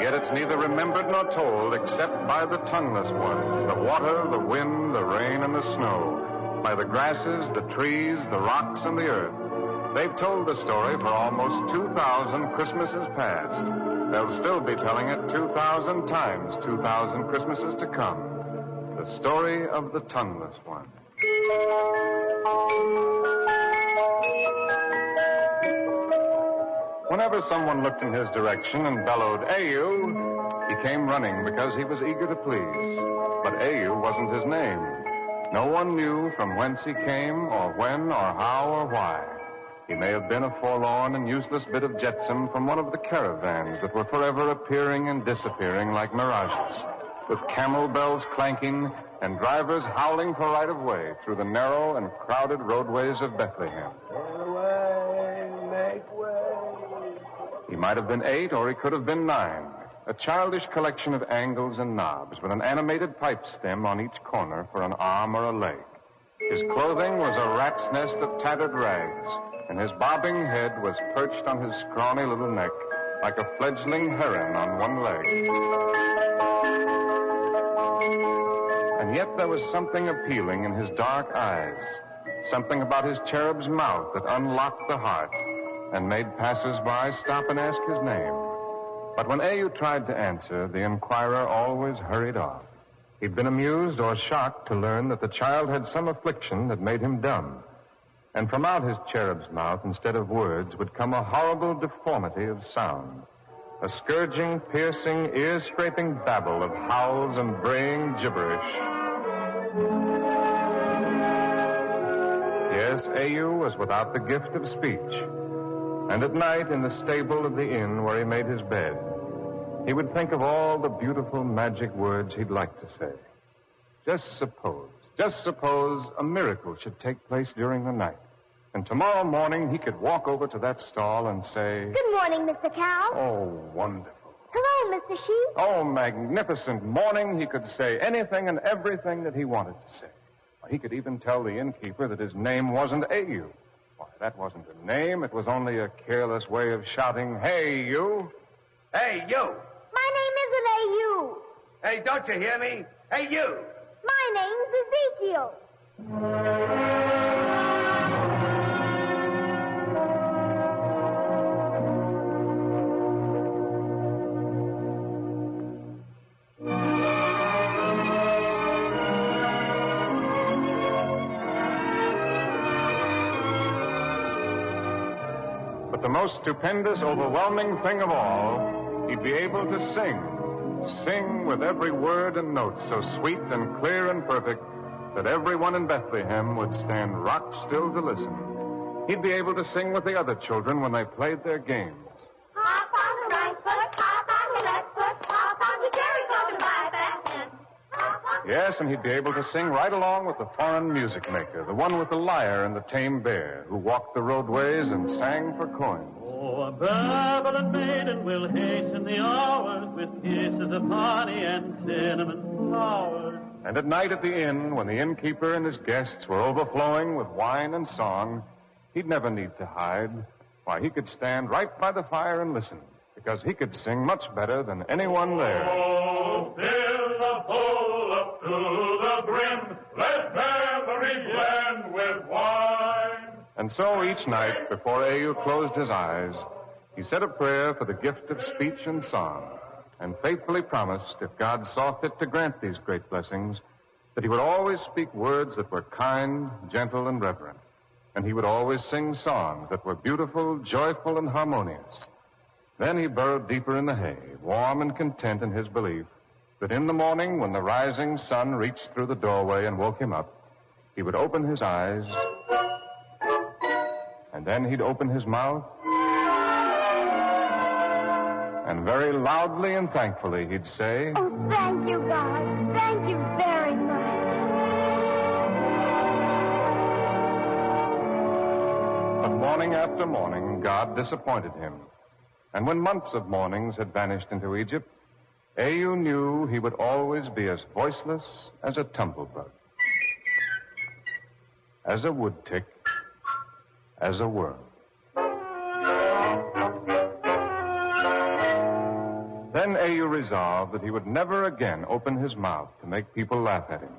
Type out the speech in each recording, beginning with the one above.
yet it's neither remembered nor told except by the tongueless ones, the water, the wind, the rain, and the snow, by the grasses, the trees, the rocks, and the earth. They've told the story for almost 2,000 Christmases past. They'll still be telling it 2,000 times, 2,000 Christmases to come. The story of the tongueless one. Whenever someone looked in his direction and bellowed, "Ayu," he came running because he was eager to please. But Ayu wasn't his name. No one knew from whence he came or when or how or why. He may have been a forlorn and useless bit of jetsam from one of the caravans that were forever appearing and disappearing like mirages, with camel bells clanking and drivers howling for right of way through the narrow and crowded roadways of Bethlehem. Make way. He might have been 8 or he could have been 9. A childish collection of angles and knobs with an animated pipe stem on each corner for an arm or a leg. His clothing was a rat's nest of tattered rags, and his bobbing head was perched on his scrawny little neck like a fledgling heron on one leg. And yet there was something appealing in his dark eyes, something about his cherub's mouth that unlocked the heart and made passers-by stop and ask his name. But when Ayu tried to answer, the inquirer always hurried off. He'd been amused or shocked to learn that the child had some affliction that made him dumb. And from out his cherub's mouth, instead of words, would come a horrible deformity of sound. A scourging, piercing, ear-scraping babble of howls and braying gibberish. Yes, Ayu was without the gift of speech. And at night, in the stable of the inn where he made his bed, he would think of all the beautiful magic words he'd like to say. Just suppose a miracle should take place during the night. And tomorrow morning he could walk over to that stall and say, "Good morning, Mr. Cow." "Oh, wonderful." "Hello, Mr. Sheep." "Oh, magnificent morning." He could say anything and everything that he wanted to say. He could even tell the innkeeper that his name wasn't Ayu. Why, that wasn't a name. It was only a careless way of shouting, "Hey, you." Hey, you. My name isn't Ayu. Hey, don't you hear me? Hey, you. My name's Ezekiel. But the most stupendous, overwhelming thing of all, he'd be able to sing. Sing with every word and note so sweet and clear and perfect that everyone in Bethlehem would stand rock still to listen. He'd be able to sing with the other children when they played their games. Hop on the right foot, hop on the left foot, hop on the cherry coke and buy a fast hen. Yes, and he'd be able to sing right along with the foreign music maker, the one with the lyre and the tame bear, who walked the roadways and sang for coins. Oh, a babbling maiden will hasten the hours with kisses of honey and cinnamon flowers. And at night at the inn, when the innkeeper and his guests were overflowing with wine and song, he'd never need to hide. Why, he could stand right by the fire and listen, because he could sing much better than anyone there. Oh, fill the bowl up to the brim, let memory blend with wine. And so each night, before Ayu closed his eyes, he said a prayer for the gift of speech and song, and faithfully promised, if God saw fit to grant these great blessings, that he would always speak words that were kind, gentle, and reverent. And he would always sing songs that were beautiful, joyful, and harmonious. Then he burrowed deeper in the hay, warm and content in his belief that in the morning, when the rising sun reached through the doorway and woke him up, he would open his eyes, and then he'd open his mouth, and very loudly and thankfully he'd say, "Oh, thank you, God. Thank you very much." But morning after morning, God disappointed him. And when months of mornings had vanished into Egypt, Ayu knew he would always be as voiceless as a tumblebug, as a wood tick, as a worm. Then Au resolved that he would never again open his mouth to make people laugh at him.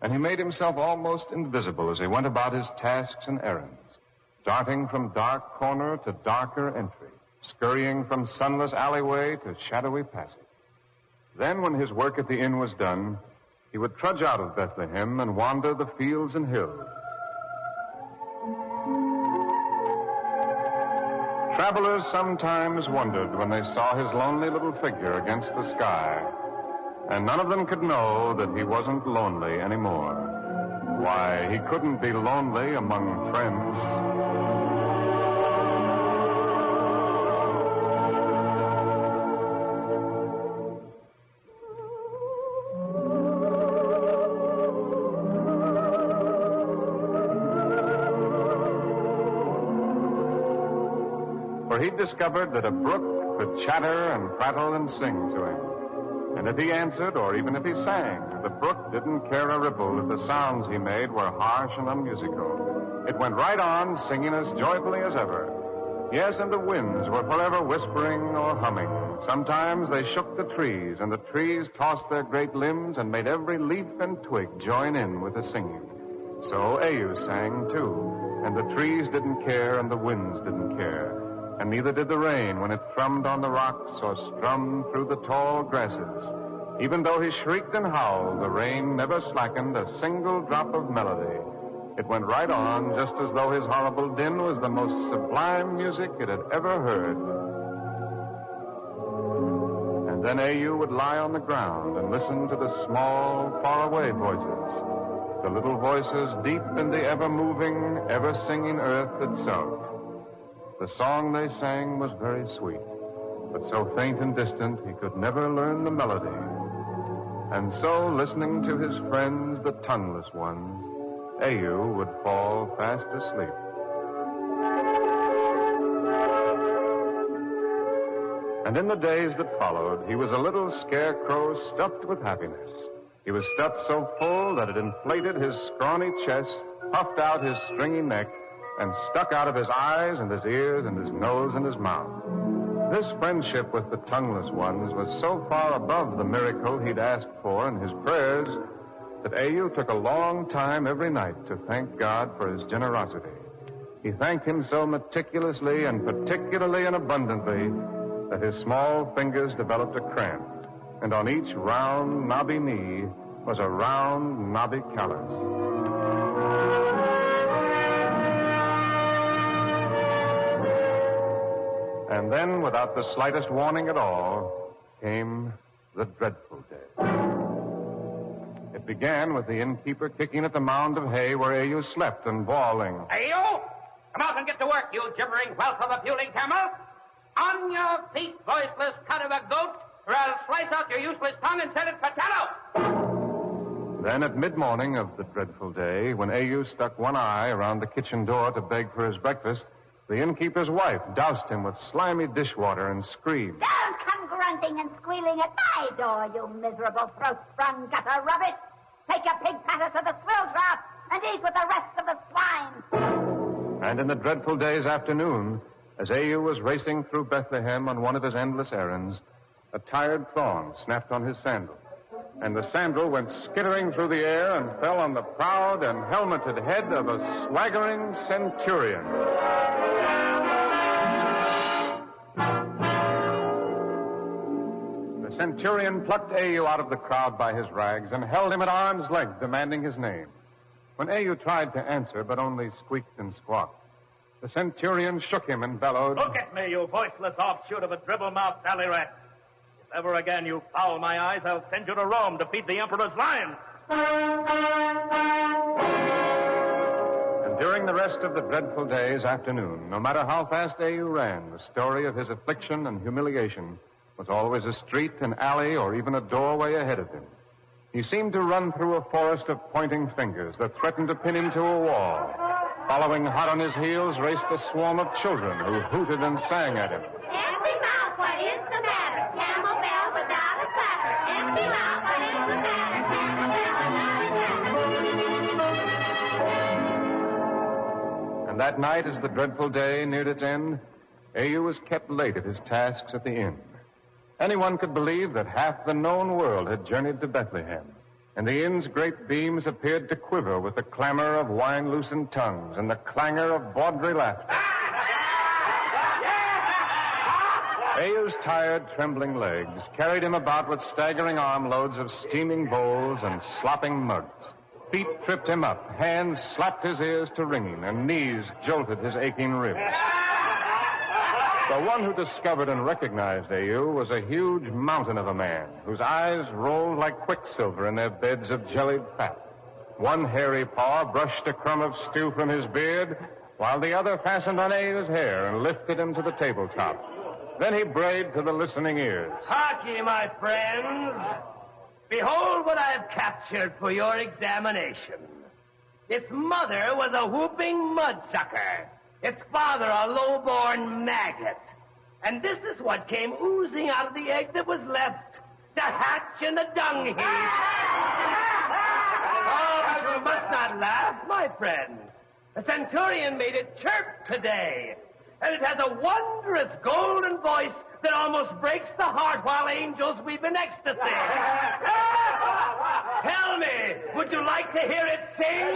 And he made himself almost invisible as he went about his tasks and errands, darting from dark corner to darker entry, scurrying from sunless alleyway to shadowy passage. Then, when his work at the inn was done, he would trudge out of Bethlehem and wander the fields and hills. Travelers sometimes wondered when they saw his lonely little figure against the sky, and none of them could know that he wasn't lonely anymore. Why, he couldn't be lonely among friends. For he discovered that a brook could chatter and prattle and sing to him. And if he answered, or even if he sang, the brook didn't care a ripple if the sounds he made were harsh and unmusical. It went right on singing as joyfully as ever. Yes, and the winds were forever whispering or humming. Sometimes they shook the trees, and the trees tossed their great limbs and made every leaf and twig join in with the singing. So Au sang, too, and the trees didn't care and the winds didn't care. And neither did the rain when it thrummed on the rocks or strummed through the tall grasses. Even though he shrieked and howled, the rain never slackened a single drop of melody. It went right on, just as though his horrible din was the most sublime music it had ever heard. And then Au would lie on the ground and listen to the small, faraway voices, the little voices deep in the ever-moving, ever-singing earth itself. The song they sang was very sweet, but so faint and distant he could never learn the melody. And so, listening to his friends, the tongueless ones, Au would fall fast asleep. And in the days that followed, he was a little scarecrow stuffed with happiness. He was stuffed so full that it inflated his scrawny chest, puffed out his stringy neck, and stuck out of his eyes and his ears and his nose and his mouth. This friendship with the tongueless ones was so far above the miracle he'd asked for in his prayers that Au took a long time every night to thank God for his generosity. He thanked him so meticulously and particularly and abundantly that his small fingers developed a cramp, and on each round, knobby knee was a round, knobby callus. And then, without the slightest warning at all, came the dreadful day. It began with the innkeeper kicking at the mound of hay where Au slept and bawling. Hey, you! Come out and get to work, you gibbering whelp of a puling camel! On your feet, voiceless cut of a goat, or I'll slice out your useless tongue and set it for tallow! Then at mid-morning of the dreadful day, when Au stuck one eye around the kitchen door to beg for his breakfast, the innkeeper's wife doused him with slimy dishwater and screamed. Don't come grunting and squealing at my door, you miserable throat-sprung gutter rubbish. Take your pig patter to the swill trough and eat with the rest of the swine. And in the dreadful day's afternoon, as Au was racing through Bethlehem on one of his endless errands, a tired thong snapped on his sandal, and the sandal went skittering through the air and fell on the proud and helmeted head of a swaggering centurion. The centurion plucked Au out of the crowd by his rags and held him at arm's length, demanding his name. When Au tried to answer, but only squeaked and squawked, the centurion shook him and bellowed, Look at me, you voiceless offshoot of a dribble-mouthed alley rat. If ever again you foul my eyes, I'll send you to Rome to feed the emperor's lions. And during the rest of the dreadful day's afternoon, no matter how fast Au ran, the story of his affliction and humiliation was always a street, an alley, or even a doorway ahead of him. He seemed to run through a forest of pointing fingers that threatened to pin him to a wall. Following hot on his heels raced a swarm of children who hooted and sang at him. Empty mouth, what is the matter? Camel bell without a clatter. Empty mouth, what is the matter? Camel bell without a clatter. And that night, as the dreadful day neared its end, Au was kept late at his tasks at the inn. Anyone could believe that half the known world had journeyed to Bethlehem, and the inn's great beams appeared to quiver with the clamor of wine-loosened tongues and the clangor of bawdry laughter. Ayu's tired, trembling legs carried him about with staggering armloads of steaming bowls and slopping mugs. Feet tripped him up, hands slapped his ears to ringing, and knees jolted his aching ribs. The one who discovered and recognized Ayu was a huge mountain of a man whose eyes rolled like quicksilver in their beds of jellied fat. One hairy paw brushed a crumb of stew from his beard, while the other fastened on Ayu's hair and lifted him to the tabletop. Then he brayed to the listening ears. Hark ye, my friends. Behold what I have captured for your examination. Its mother was a whooping mudsucker. Its father a low-born maggot. And this is what came oozing out of the egg that was left to hatch in the dung heap. Oh, but you must not laugh, my friend. The centurion made it chirp today. And it has a wondrous golden voice that almost breaks the heart while angels weep in ecstasy. Tell me, would you like to hear it sing? You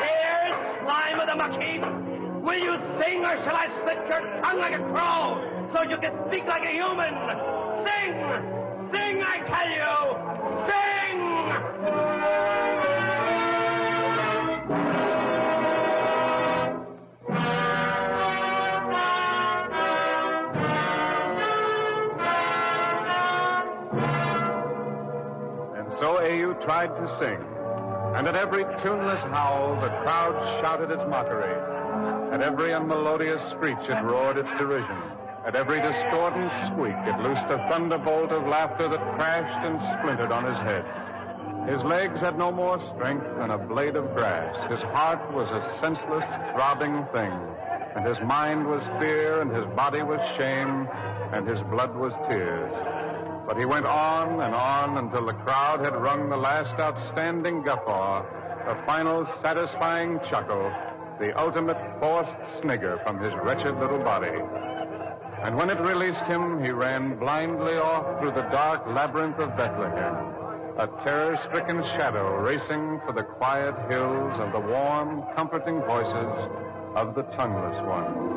hear, slime of the mucky? Will you sing, or shall I slit your tongue like a crow so you can speak like a human? Sing! Sing, I tell you! Sing! So Ayu tried to sing, and at every tuneless howl, the crowd shouted its mockery. At every unmelodious screech, it roared its derision. At every discordant squeak, it loosed a thunderbolt of laughter that crashed and splintered on his head. His legs had no more strength than a blade of grass. His heart was a senseless, throbbing thing, and his mind was fear, and his body was shame, and his blood was tears. But he went on and on until the crowd had wrung the last outstanding guffaw, the final satisfying chuckle, the ultimate forced snigger from his wretched little body. And when it released him, he ran blindly off through the dark labyrinth of Bethlehem, a terror-stricken shadow racing for the quiet hills and the warm, comforting voices of the tongueless ones.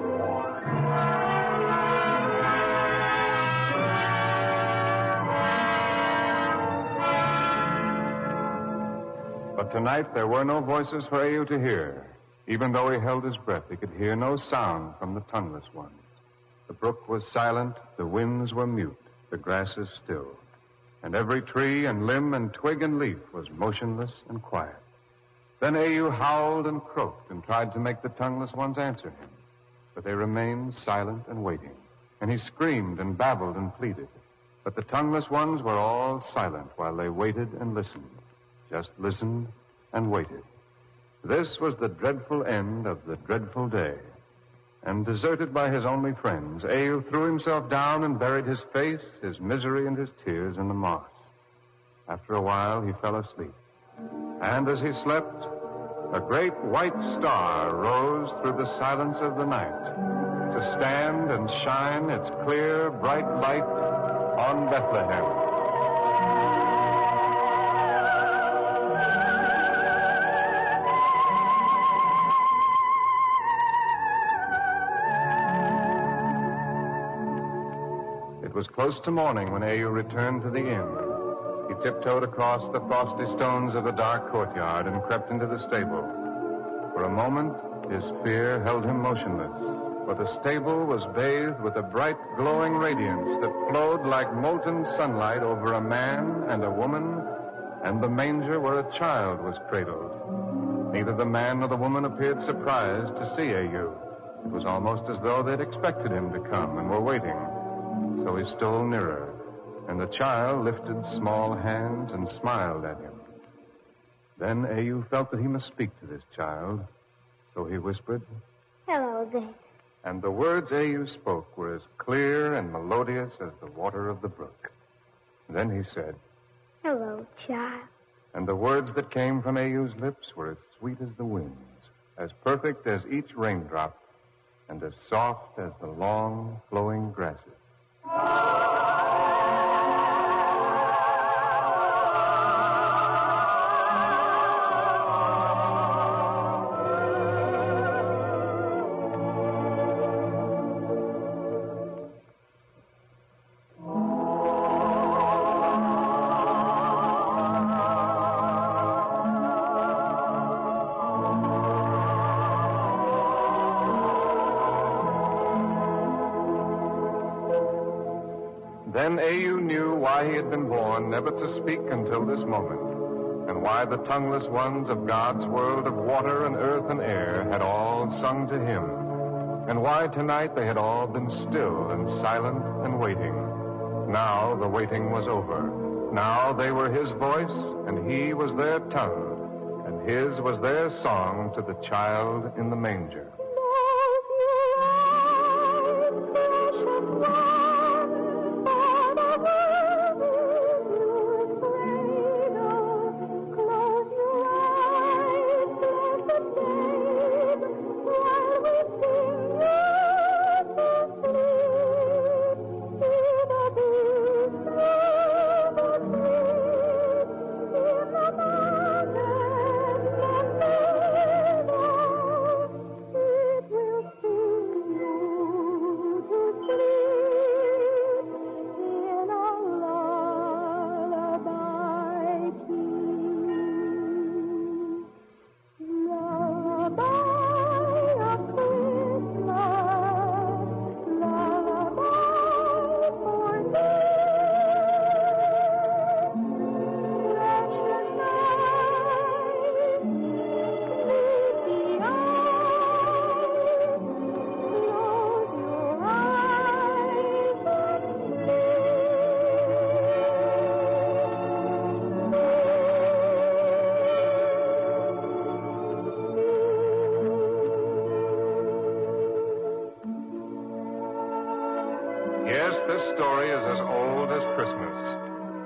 But tonight there were no voices for Ayu to hear. Even though he held his breath, he could hear no sound from the tongueless ones. The brook was silent, the winds were mute, the grasses still, and every tree and limb and twig and leaf was motionless and quiet. Then Ayu howled and croaked and tried to make the tongueless ones answer him, but they remained silent and waiting, and he screamed and babbled and pleaded, but the tongueless ones were all silent while they waited and listened. Just listened and waited. This was the dreadful end of the dreadful day. And deserted by his only friends, Ayu threw himself down and buried his face, his misery, and his tears in the moss. After a while, he fell asleep. And as he slept, a great white star rose through the silence of the night to stand and shine its clear, bright light on Bethlehem. It was close to morning when Ayu returned to the inn. He tiptoed across the frosty stones of the dark courtyard and crept into the stable. For a moment, his fear held him motionless, for the stable was bathed with a bright, glowing radiance that flowed like molten sunlight over a man and a woman, and the manger where a child was cradled. Neither the man nor the woman appeared surprised to see Ayu. It was almost as though they'd expected him to come and were waiting. So he stole nearer, and the child lifted small hands and smiled at him. Then Ayu felt that he must speak to this child, so he whispered, Hello, baby. And the words Ayu spoke were as clear and melodious as the water of the brook. Then he said, Hello, child. And the words that came from Ayu's lips were as sweet as the winds, as perfect as each raindrop, and as soft as the long, flowing grasses. Then Au knew why he had been born, never to speak until this moment, and why the tongueless ones of God's world of water and earth and air had all sung to him, and why tonight they had all been still and silent and waiting. Now the waiting was over. Now they were his voice, and he was their tongue, and his was their song to the child in the manger. Yes, this story is as old as Christmas,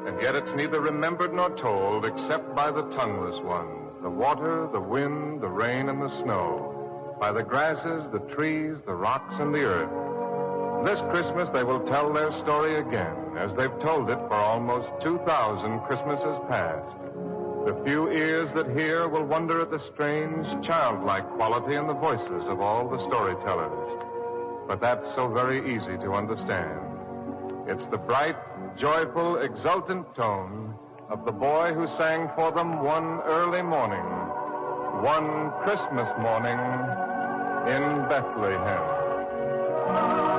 and yet it's neither remembered nor told except by the tongueless ones, the water, the wind, the rain, and the snow, by the grasses, the trees, the rocks, and the earth. This Christmas they will tell their story again, as they've told it for almost 2,000 Christmases past. The few ears that hear will wonder at the strange, childlike quality in the voices of all the storytellers. But that's so very easy to understand. It's the bright, joyful, exultant tone of the boy who sang for them one early morning, one Christmas morning in Bethlehem.